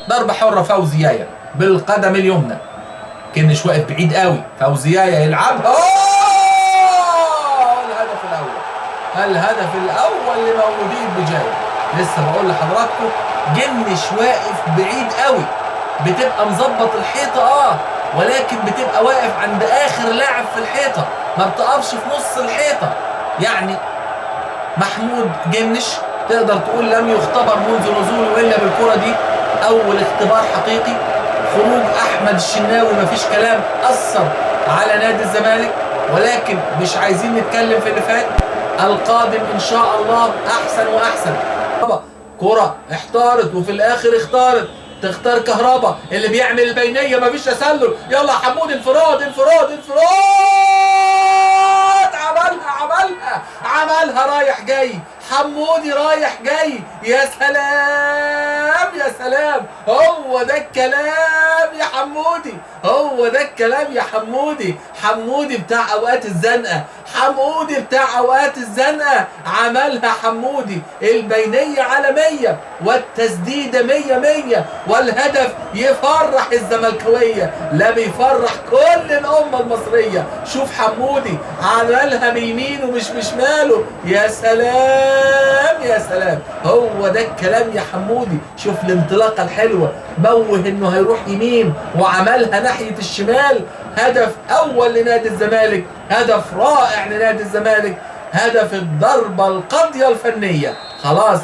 ضربة حرة فوزيايا بالقدم اليمنى، كنش واقف بعيد قوي، فوزيايا يلعبها. الهدف الأول، الهدف الأول لمولودية بجاية. لسه بقول لحضراتكم جنش واقف بعيد قوي، بتبقى مظبط الحيطة ولكن بتبقى واقف عند آخر لاعب في الحيطة، ما بتقفش في نص الحيطة. يعني محمود جنش تقدر تقول لم يختبر منذ نزوله إلا بالكرة دي، أول اختبار حقيقي. خروج أحمد الشناوي مفيش كلام، أثر على نادي الزمالك، ولكن مش عايزين نتكلم في اللي فات. القادم إن شاء الله أحسن وأحسن. كرة احتارت وفي الآخر اختارت، تختار كهربا اللي بيعمل البينية، مفيش تسلل. يلا حمود، انفراد انفراد انفراد، عملها رايح جاي، حمودي رايح جاي. يا سلام يا سلام، هو ده الكلام يا حمودي، هو ده الكلام يا حمودي. حمودي بتاع اوقات الزنقه، حمودي بتاع اوقات الزنقه، عملها حمودي. البينيه على 100 والتسديده 100 والهدف يفرح الزملكاويه، لا بيفرح كل الامه المصريه. شوف حمودي عملها بيمينه مش بشماله. يا سلام يا سلام، هو ده الكلام يا حمودي. شوف الانطلاقه الحلوه، موه انه هيروح يمين وعملها ناحيه الشمال. هدف اول لنادي الزمالك، هدف رائع لنادي الزمالك، هدف الضربه القاضيه الفنيه. خلاص